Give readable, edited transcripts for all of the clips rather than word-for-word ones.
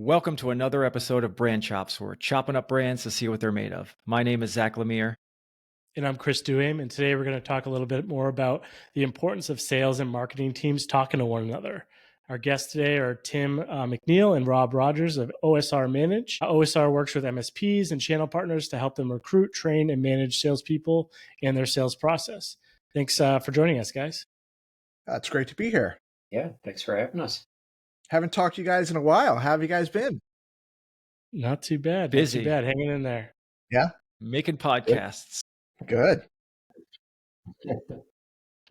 Welcome to another episode of Brand Chops, where we're chopping up brands to see what they're made of. My name is Zack Lemear. And I'm Chris Duhaime, and today we're going to talk a little bit more about the importance of sales and marketing teams talking to one another. Our guests today are Tim McNeil and Rob Rogers of OSR Manage. OSR works with MSPs and channel partners to help them recruit, train, and manage salespeople and their sales process. Thanks for joining us, guys. It's great to be here. Yeah, thanks for having us. Haven't talked to you guys in a while. How have you guys been? Not too bad. Busy. Not too bad. Hanging in there. Yeah. Making podcasts. Good.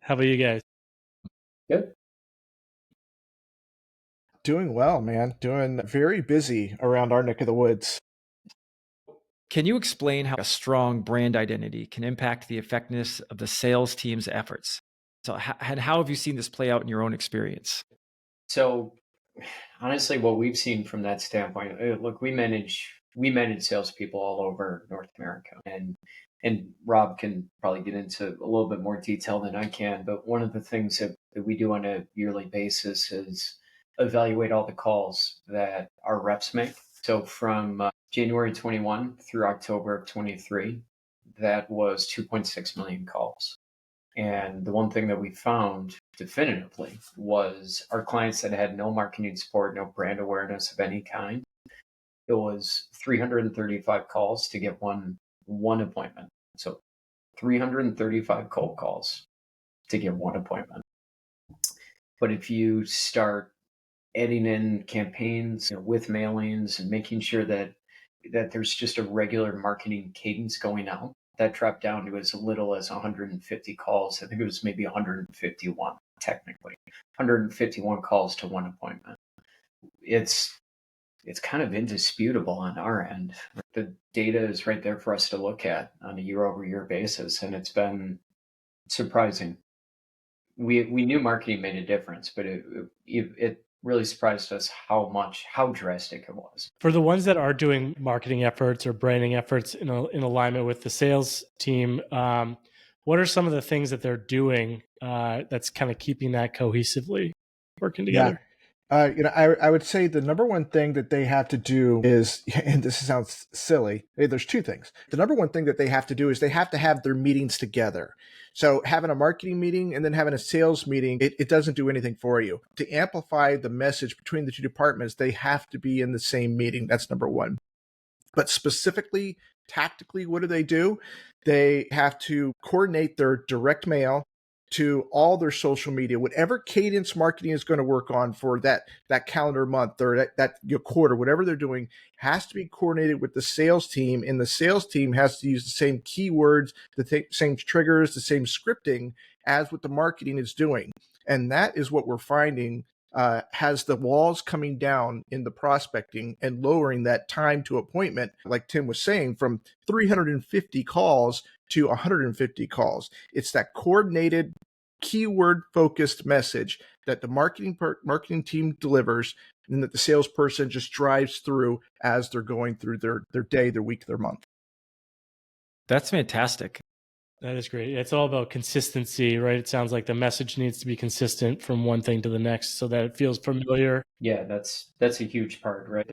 How about you guys? Good. Doing well, man. Doing very busy around our neck of the woods. Can you explain how a strong brand identity can impact the effectiveness of the sales team's efforts? So, how have you seen this play out in your own experience? So, honestly, what we've seen from that standpoint, look, we manage salespeople all over North America, and Rob can probably get into a little bit more detail than I can. But one of the things that we do on a yearly basis is evaluate all the calls that our reps make. So from January 21 through October of 23, that was 2.6 million calls. And the one thing that we found definitively was our clients that had no marketing support, no brand awareness of any kind, it was 335 calls to get one appointment. So 335 cold calls to get one appointment. But if you start adding in campaigns with mailings and making sure that there's just a regular marketing cadence going out, that dropped down to as little as 150 calls. I think it was maybe 151, technically. 151 calls to one appointment. It's kind of indisputable on our end. The data is right there for us to look at on a year-over-year basis, and it's been surprising. We knew marketing made a difference, but it really surprised us how drastic it was. For the ones that are doing marketing efforts or branding efforts in alignment with the sales team, what are some of the things that they're doing that's kind of keeping that cohesively working together? I would say the number one thing that they have to do is, and this sounds silly, there's two things. The number one thing that they have to do is they have to have their meetings together. So having a marketing meeting and then having a sales meeting, it doesn't do anything for you. To amplify the message between the two departments, they have to be in the same meeting. That's number one. But specifically, tactically, what do? They have to coordinate their direct mail to all their social media, whatever cadence marketing is going to work on for that calendar month or that quarter, whatever they're doing has to be coordinated with the sales team, and the sales team has to use the same keywords, the same triggers, the same scripting as what the marketing is doing. And that is what we're finding has the walls coming down in the prospecting and lowering that time to appointment, like Tim was saying, from 350 calls to 150 calls. It's that coordinated, keyword-focused message that the marketing team delivers and that the salesperson just drives through as they're going through their day, their week, their month. That's fantastic. That is great. It's all about consistency, right? It sounds like the message needs to be consistent from one thing to the next so that it feels familiar. Yeah, that's a huge part, right?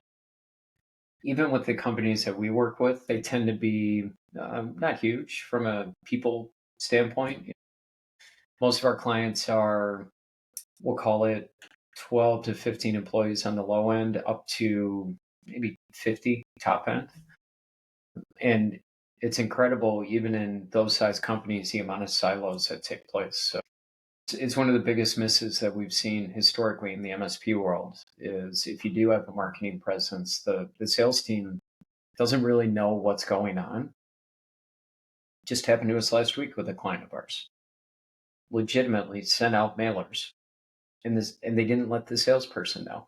Even with the companies that we work with, they tend to be not huge from a people standpoint. Most of our clients are, we'll call it 12 to 15 employees on the low end, up to maybe 50 top end. And it's incredible, even in those size companies, the amount of silos that take place. So it's one of the biggest misses that we've seen historically in the MSP world is if you do have a marketing presence, the sales team doesn't really know what's going on. Just happened to us last week with a client of ours. Legitimately sent out mailers, and they didn't let the salesperson know.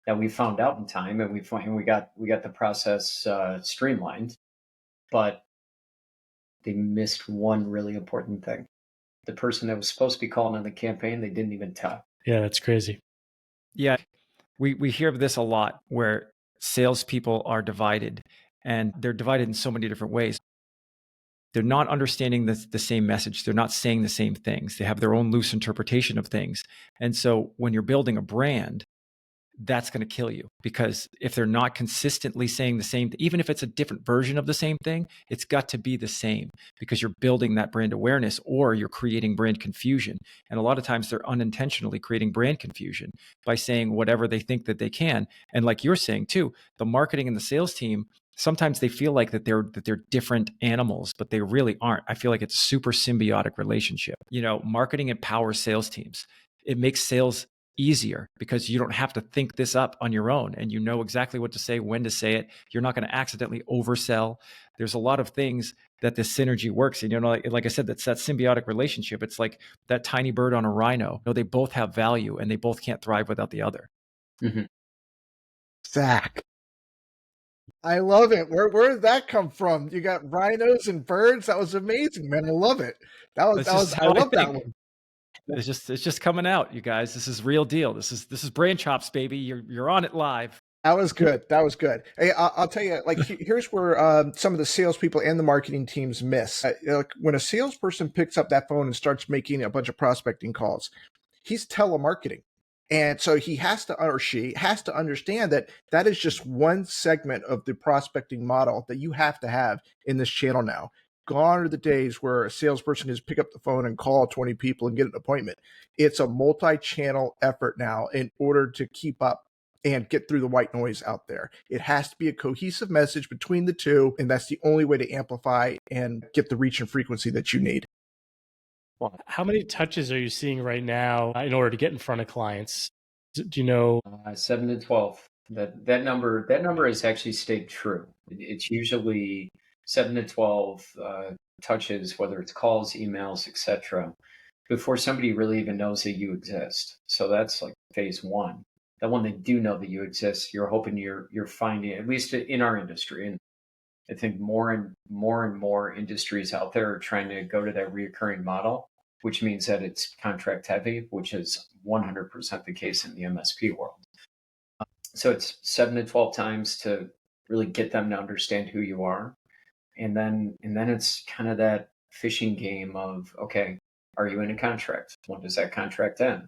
Now we found out in time, and we got the process streamlined, but they missed one really important thing. The person that was supposed to be calling on the campaign, they didn't even tell. Yeah, that's crazy. Yeah, we hear of this a lot where salespeople are divided, and they're divided in so many different ways. They're not understanding the same message. They're not saying the same things. They have their own loose interpretation of things. And so when you're building a brand, that's going to kill you, because if they're not consistently saying the same, even if it's a different version of the same thing, it's got to be the same, because you're building that brand awareness or you're creating brand confusion. And a lot of times they're unintentionally creating brand confusion by saying whatever they think that they can. And like you're saying too, the marketing and the sales team, sometimes they feel like that they're different animals, but they really aren't. I feel like it's a super symbiotic relationship. Marketing empowers sales teams. It makes sales easier because you don't have to think this up on your own, and you know exactly what to say, when to say it. You're not going to accidentally oversell. There's a lot of things that this synergy works. And, like I said, that's that symbiotic relationship. It's like that tiny bird on a rhino. They both have value and they both can't thrive without the other. Mm-hmm. Zack, I love it. Where did that come from? You got rhinos and birds. That was amazing, man. I love it. I love that one. It's just coming out, you guys. This is real deal. This is Brain Chops, baby. You're on it live. That was good. Hey, I'll tell you, like, here's where some of the salespeople and the marketing teams miss. When a salesperson picks up that phone and starts making a bunch of prospecting calls, he's telemarketing. And so he has to, or she has to understand that that is just one segment of the prospecting model that you have to have in this channel now. Gone are the days where a salesperson just pick up the phone and call 20 people and get an appointment. It's a multi-channel effort now in order to keep up and get through the white noise out there. It has to be a cohesive message between the two, and that's the only way to amplify and get the reach and frequency that you need. How many touches are you seeing right now in order to get in front of clients? Do you know? 7 to 12. That number has actually stayed true. It's usually 7 to 12 touches, whether it's calls, emails, etc., before somebody really even knows that you exist. So that's like phase one. That when they do know that you exist, you're hoping you're finding, at least in our industry, and I think more and more industries out there are trying to go to that reoccurring model, which means that it's contract heavy, which is 100% the case in the MSP world. So it's 7 to 12 times to really get them to understand who you are. And then it's kind of that fishing game of, okay, are you in a contract? When does that contract end?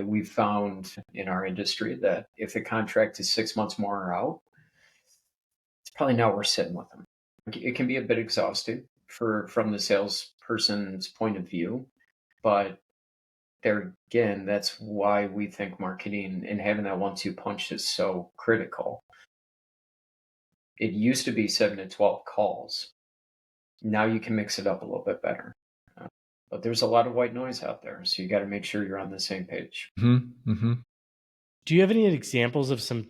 We've found in our industry that if the contract is 6 months more out, it's probably not worth sitting with them. It can be a bit exhausting from the salesperson's point of view, but there again, that's why we think marketing and having that 1-2 punch is so critical. It used to be 7 to 12 calls. Now you can mix it up a little bit better. But there's a lot of white noise out there, so you got to make sure you're on the same page. Mm-hmm. Mm-hmm. Do you have any examples of some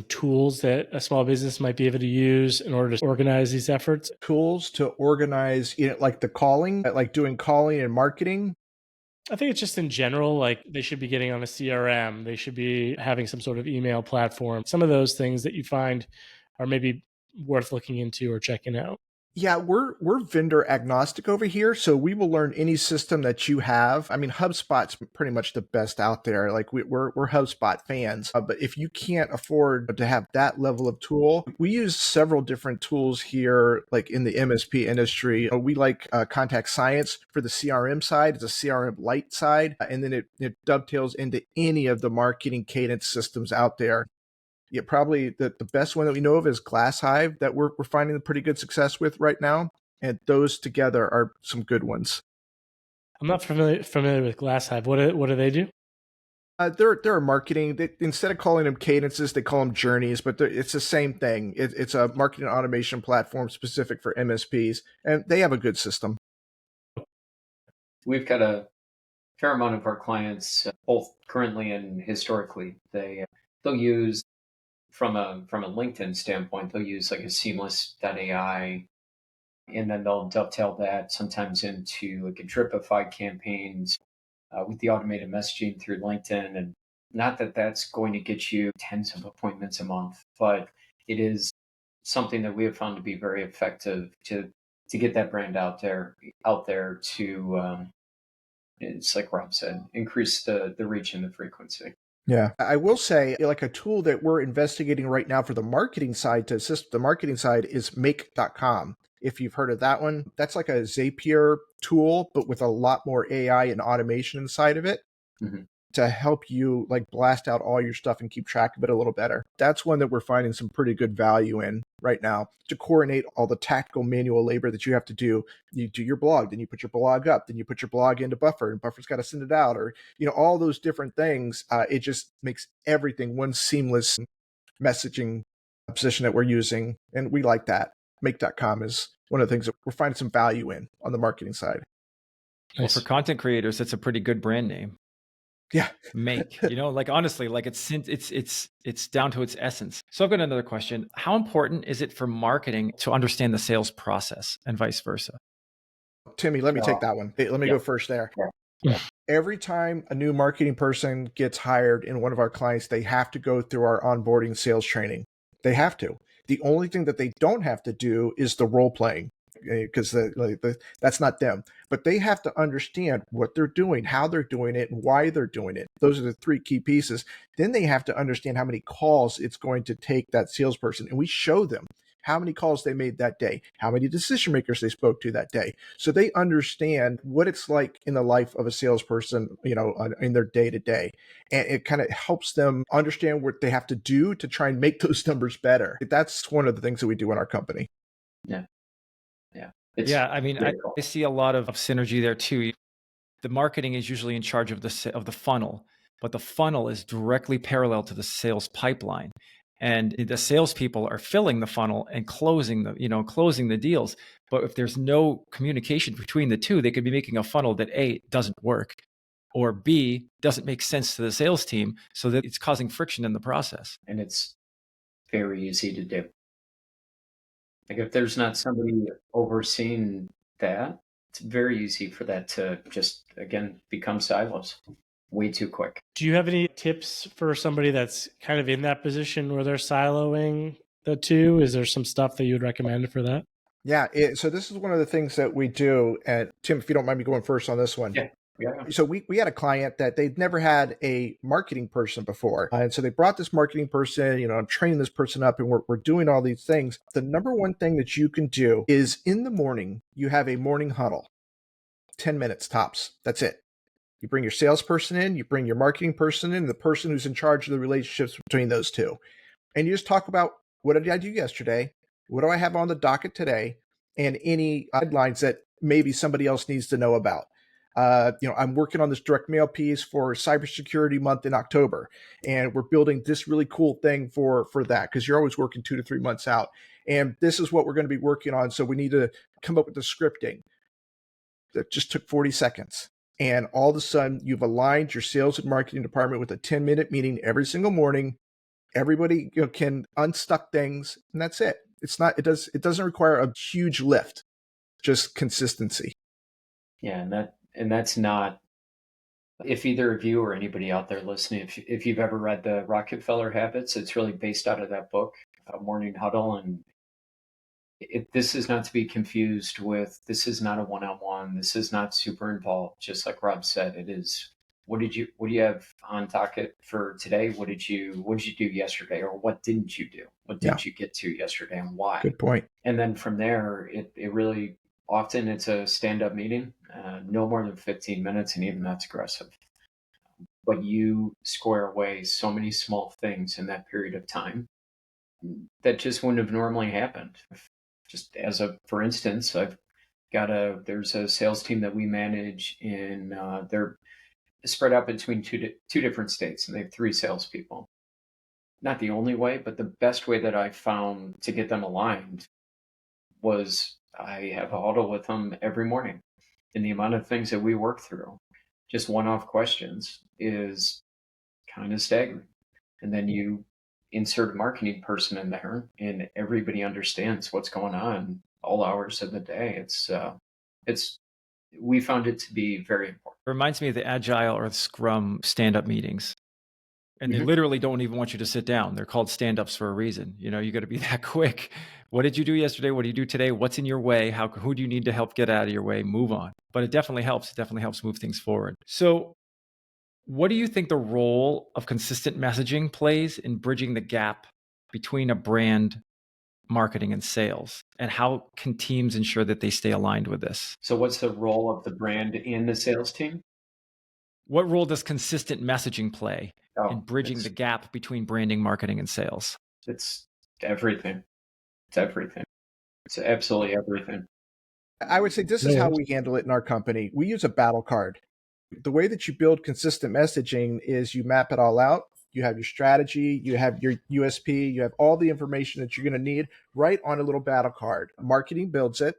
tools that a small business might be able to use in order to organize these efforts? Tools to organize, like the calling, like doing calling and marketing? I think it's just in general, like they should be getting on a CRM. They should be having some sort of email platform. Some of those things that you find are maybe worth looking into or checking out. Yeah, we're vendor agnostic over here, so we will learn any system that you have. I mean, HubSpot's pretty much the best out there. Like we're HubSpot fans, but if you can't afford to have that level of tool, we use several different tools here, like in the MSP industry. We like Contact Science for the CRM side. It's a CRM light side, and then it dovetails into any of the marketing cadence systems out there. Yeah, probably the best one that we know of is GlassHive that we're finding pretty good success with right now. And those together are some good ones. I'm not familiar with GlassHive. What do they do? They're a marketing. Instead of calling them cadences, they call them journeys, but it's the same thing. It's a marketing automation platform specific for MSPs, and they have a good system. We've got a fair amount of our clients, both currently and historically, they'll use from a LinkedIn standpoint, they'll use like a seamless.ai, and then they'll dovetail that sometimes into like a Dripify campaigns with the automated messaging through LinkedIn. And not that that's going to get you tens of appointments a month, but it is something that we have found to be very effective to get that brand out there to it's like Rob said, increase the reach and the frequency. Yeah, I will say, like a tool that we're investigating right now for the marketing side to assist the marketing side is make.com. If you've heard of that one, that's like a Zapier tool, but with a lot more AI and automation inside of it. Mm-hmm. to help you like blast out all your stuff and keep track of it a little better. That's one that we're finding some pretty good value in right now, to coordinate all the tactical manual labor that you have to do. You do your blog, then you put your blog up, then you put your blog into Buffer, and Buffer's got to send it out, or all those different things. It just makes everything one seamless messaging position that we're using, and we like that. Make.com is one of the things that we're finding some value in on the marketing side. Well, for content creators, that's a pretty good brand name. Yeah. Make, like honestly, like it's down to its essence. So I've got another question. How important is it for marketing to understand the sales process and vice versa? Timmy, let me take that one. Let me go first there. Yeah. Every time a new marketing person gets hired in one of our clients, they have to go through our onboarding sales training. They have to. The only thing that they don't have to do is the role playing, because that's not them. But they have to understand what they're doing, how they're doing it, and why they're doing it. Those are the three key pieces. Then they have to understand how many calls it's going to take that salesperson. And we show them how many calls they made that day, how many decision makers they spoke to that day. So they understand what it's like in the life of a salesperson, in their day to day. And it kind of helps them understand what they have to do to try and make those numbers better. That's one of the things that we do in our company. Yeah. I mean, I see a lot of synergy there too. The marketing is usually in charge of the funnel, but the funnel is directly parallel to the sales pipeline. And the salespeople are filling the funnel and closing the deals. But if there's no communication between the two, they could be making a funnel that A, doesn't work, or B, doesn't make sense to the sales team, so that it's causing friction in the process. And it's very easy to do. Like if there's not somebody overseeing that, it's very easy for that to just, again, become silos way too quick. Do you have any tips for somebody that's kind of in that position where they're siloing the two? Is there some stuff that you would recommend for that? Yeah. So this is one of the things that we do. And Tim, if you don't mind me going first on this one. Yeah. So we had a client that they'd never had a marketing person before. And so they brought this marketing person, I'm training this person up, and we're doing all these things. The number one thing that you can do is in the morning, you have a morning huddle, 10 minutes tops. That's it. You bring your salesperson in, you bring your marketing person in, the person who's in charge of the relationships between those two. And you just talk about, what did I do yesterday? What do I have on the docket today? And any guidelines that maybe somebody else needs to know about. I'm working on this direct mail piece for Cybersecurity Month in October, and we're building this really cool thing for that, because you're always working 2 to 3 months out. And this is what we're going to be working on. So we need to come up with the scripting. That just took 40 seconds. And all of a sudden, you've aligned your sales and marketing department with a 10-minute meeting every single morning. Everybody can unstuck things, and that's it. It doesn't require a huge lift, just consistency. Yeah, and that's not, if either of you or anybody out there listening, if you've ever read the Rockefeller Habits, it's really based out of that book, Morning Huddle, and this is not to be confused with, this is not a one-on-one, this is not super involved. Just like Rob said, it is, what do you have on docket for today? What did you do yesterday, or what didn't you do? What didn't you get to yesterday, and why? Good point. And then from there, it really, often it's a stand-up meeting, no more than 15 minutes, and even that's aggressive. But you square away so many small things in that period of time that just wouldn't have normally happened. Just for instance, there's a sales team that we manage in, they're spread out between two different states, and they have 3 salespeople. Not the only way, but the best way that I found to get them aligned was I have a huddle with them every morning. And the amount of things that we work through, just one-off questions, is kind of staggering. And then you insert a marketing person in there, and everybody understands what's going on all hours of the day. We found it to be very important. It reminds me of the Agile or the Scrum stand-up meetings. And they literally don't even want you to sit down. They're called stand-ups for a reason. You got to be that quick. What did you do yesterday? What do you do today? What's in your way? Who do you need to help get out of your way? Move on. But it definitely helps. It definitely helps move things forward. So what do you think the role of consistent messaging plays in bridging the gap between a brand, marketing, and sales? And how can teams ensure that they stay aligned with this? So what's the role of the brand in the sales team? What role does consistent messaging play in bridging it's, the gap between branding, marketing, and sales? it's everything. It's everything. It's absolutely everything. I would say this is how we handle it in our company. We use a battle card. The way that you build consistent messaging is you map it all out. You have your strategy, you have your USP, you have all the information that you're going to need right on a little battle card. Marketing builds it,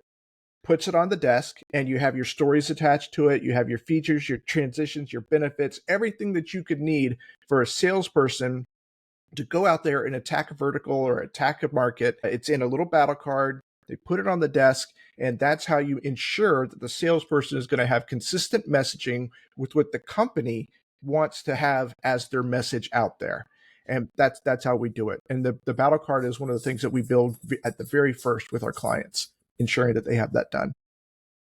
puts it on the desk, and you have your stories attached to it. You have your features, your transitions, your benefits, everything that you could need for a salesperson to go out there and attack a vertical or attack a market. It's in a little battle card. They put it on the desk, and that's how you ensure that the salesperson is going to have consistent messaging with what the company wants to have as their message out there. And that's how we do it. And the battle card is one of the things that we build at the very first with our clients, ensuring that they have that done.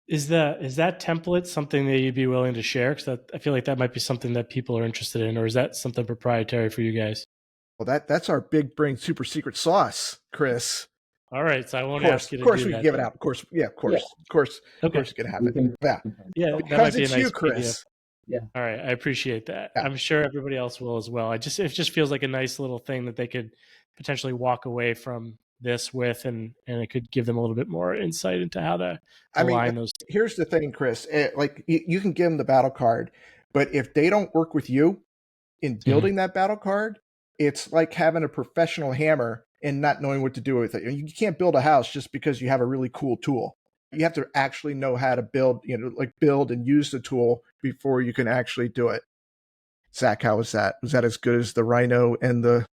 Is that template something that you'd be willing to share? Because I feel like that might be something that people are interested in, or is that something proprietary for you guys? Well, that's our big brain super secret sauce, Chris. All right, so I won't ask you to Of course, do we that. can give it out. Of course, yeah, of course, of course, of Okay. course, you can have it. Yeah, that Because might be a it's nice you, PDF. Chris. Yeah. All right, I appreciate that. Yeah. I'm sure everybody else will as well. It just feels like a nice little thing that they could potentially walk away from this with, and it could give them a little bit more insight into how to align those. Here's the thing, Chris. Like you can give them the battle card, but if they don't work with you in building that battle card, it's like having a professional hammer and not knowing what to do with it. You can't build a house just because you have a really cool tool. You have to actually know how to build, build and use the tool before you can actually do it. Zach, how was that? Was that as good as the Rhino and the?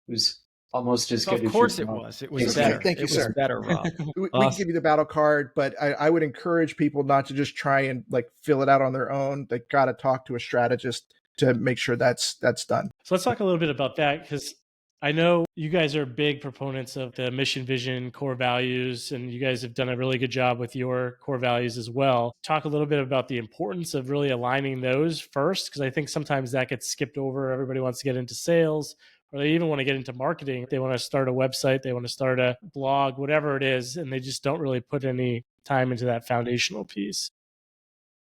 It was almost as good as Of course it was. It was better. Thank you, it sir. was better, Rob. We can give you the battle card, but I would encourage people not to just try and fill it out on their own. They got to talk to a strategist to make sure that's done. So let's talk a little bit about that, because I know you guys are big proponents of the mission, vision, core values, and you guys have done a really good job with your core values as well. Talk a little bit about the importance of really aligning those first, because I think sometimes that gets skipped over. Everybody wants to get into sales, or they even want to get into marketing. They want to start a website, they want to start a blog, whatever it is, and they just don't really put any time into that foundational piece.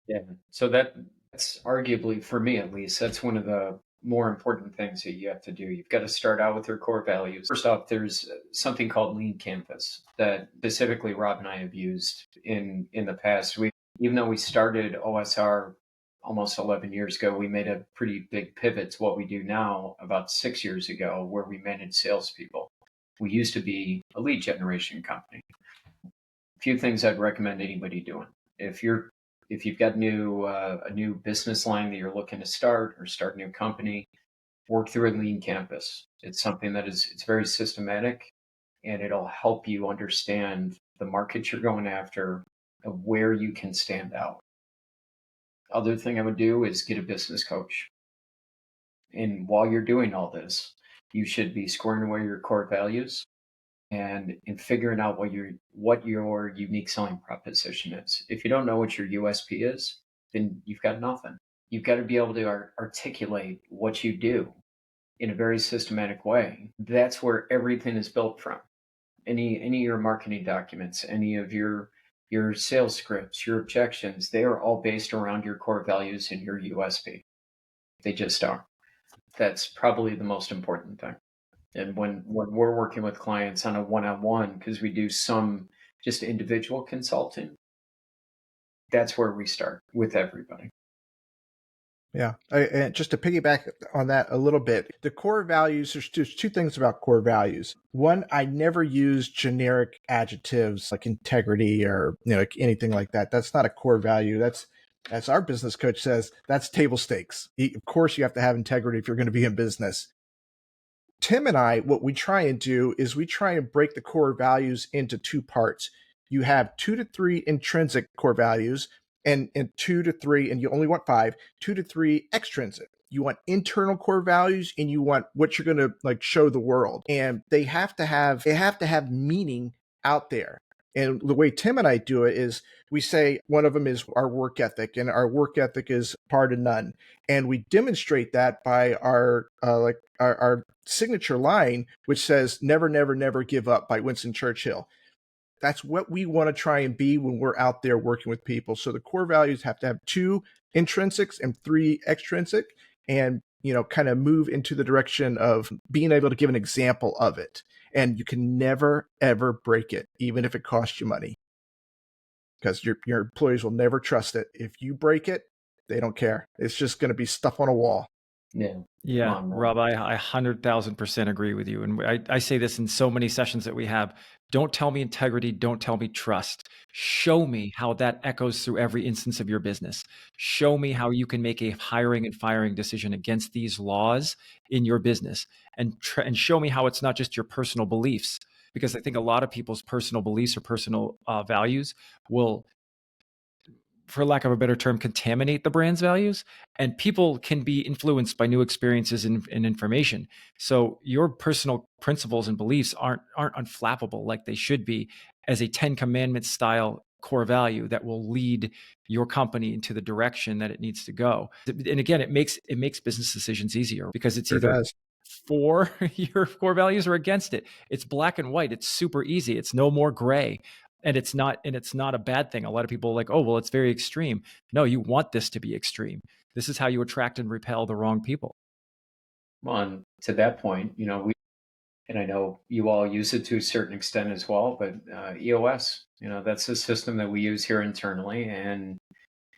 Yeah. So that's arguably, for me at least, that's one of the more important things that you have to do. You've got to start out with your core values. First off, there's something called Lean Canvas that specifically Rob and I have used in the past. Even though we started OSR almost 11 years ago, we made a pretty big pivot to what we do now about 6 years ago, where we manage salespeople. We used to be a lead generation company. A few things I'd recommend anybody doing. If you've got a new business line that you're looking to start, or start a new company, work through a Lean Canvas. It's something that it's very systematic, and it'll help you understand the market you're going after and where you can stand out. Other thing I would do is get a business coach. And while you're doing all this, you should be squaring away your core values and in figuring out what your unique selling proposition is. If you don't know what your USP is, then you've got nothing. You've got to be able to articulate what you do in a very systematic way. That's where everything is built from. Any of your marketing documents, any of your sales scripts, your objections, they are all based around your core values and your USP. They just are. That's probably the most important thing. And when we're working with clients on a one-on-one, because we do some just individual consulting, that's where we start with everybody. Yeah. And just to piggyback on that a little bit, the core values, there's two things about core values. One, I never use generic adjectives like integrity or like anything like that. That's not a core value. That's, as our business coach says, that's table stakes. Of course, you have to have integrity if you're going to be in business. Tim and I, what we try and do is we try and break the core values into two parts. You have 2 to 3 intrinsic core values and 2 to 3, and you only want 5, 2 to 3 extrinsic. You want internal core values and you want what you're going to show the world. And they have to have meaning out there. And the way Tim and I do it is we say one of them is our work ethic, and our work ethic is par to none. And we demonstrate that by our signature line, which says "Never, never, never give up" by Winston Churchill. That's what we want to try and be when we're out there working with people. So the core values have to have 2 intrinsics and 3 extrinsic, and kind of move into the direction of being able to give an example of it. And you can never, ever break it, even if it costs you money, because your employees will never trust it. If you break it, they don't care. It's just going to be stuff on a wall. Yeah, Rob, I 100,000% agree with you. And I say this in so many sessions that we have. Don't tell me integrity. Don't tell me trust. Show me how that echoes through every instance of your business. Show me how you can make a hiring and firing decision against these laws in your business, and show me how it's not just your personal beliefs. Because I think a lot of people's personal beliefs or personal values will, for lack of a better term, contaminate the brand's values, and people can be influenced by new experiences and information. So your personal principles and beliefs aren't unflappable like they should be as a 10 commandments style core value that will lead your company into the direction that it needs to go. And again, it makes business decisions easier because it's either for your core values or against it. It's black and white. It's super easy. It's no more gray. And it's not a bad thing. A lot of people are like, oh, well, it's very extreme. No, you want this to be extreme. This is how you attract and repel the wrong people. Well, and to that point, and I know you all use it to a certain extent as well, but EOS, that's the system that we use here internally, and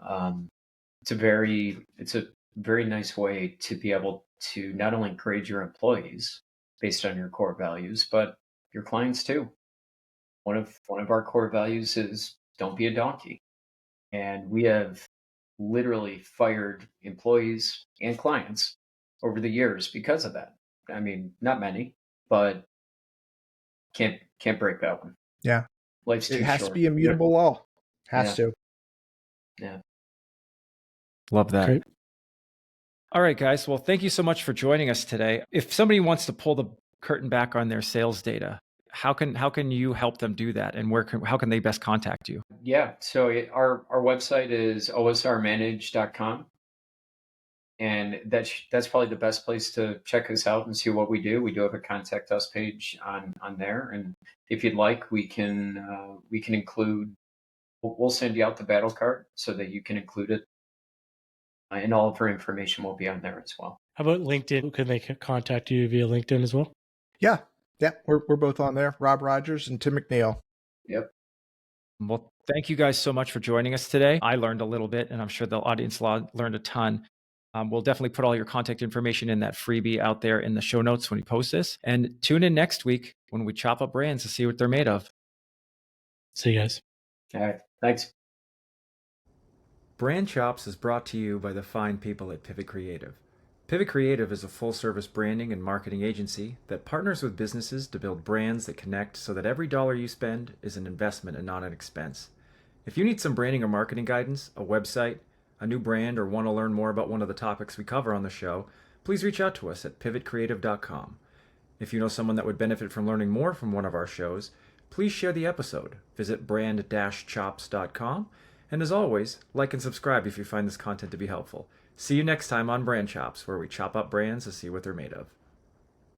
it's a very nice way to be able to not only grade your employees based on your core values, but your clients too. One of our core values is don't be a donkey. And we have literally fired employees and clients over the years because of that. I mean, not many, but can't break that one. Yeah. Life's too short. It has to be immutable law. Has to. Yeah. Love that. Great. All right, guys. Well, thank you so much for joining us today. If somebody wants to pull the curtain back on their sales data, how can you help them do that, and how can they best contact you? Yeah, so our website is osrmanage.com, and that's probably the best place to check us out and see what we do. We do have a contact us page on there, and if you'd like, we can include. We'll send you out the battle card so that you can include it, and all of our information will be on there as well. How about LinkedIn? Can they contact you via LinkedIn as well? Yeah. We're both on there. Rob Rogers and Tim McNeil. Yep. Well, thank you guys so much for joining us today. I learned a little bit, and I'm sure the audience learned a ton. We'll definitely put all your contact information in that freebie out there in the show notes when we post this. And tune in next week when we chop up brands to see what they're made of. See you guys. All right. Thanks. Brand Chops is brought to you by the fine people at Pivot Creative. Pivot Creative is a full-service branding and marketing agency that partners with businesses to build brands that connect so that every dollar you spend is an investment and not an expense. If you need some branding or marketing guidance, a website, a new brand, or want to learn more about one of the topics we cover on the show, please reach out to us at pivotcreative.com. If you know someone that would benefit from learning more from one of our shows, please share the episode. Visit brand-chops.com. And as always, like and subscribe if you find this content to be helpful. See you next time on Brand Chops, where we chop up brands to see what they're made of.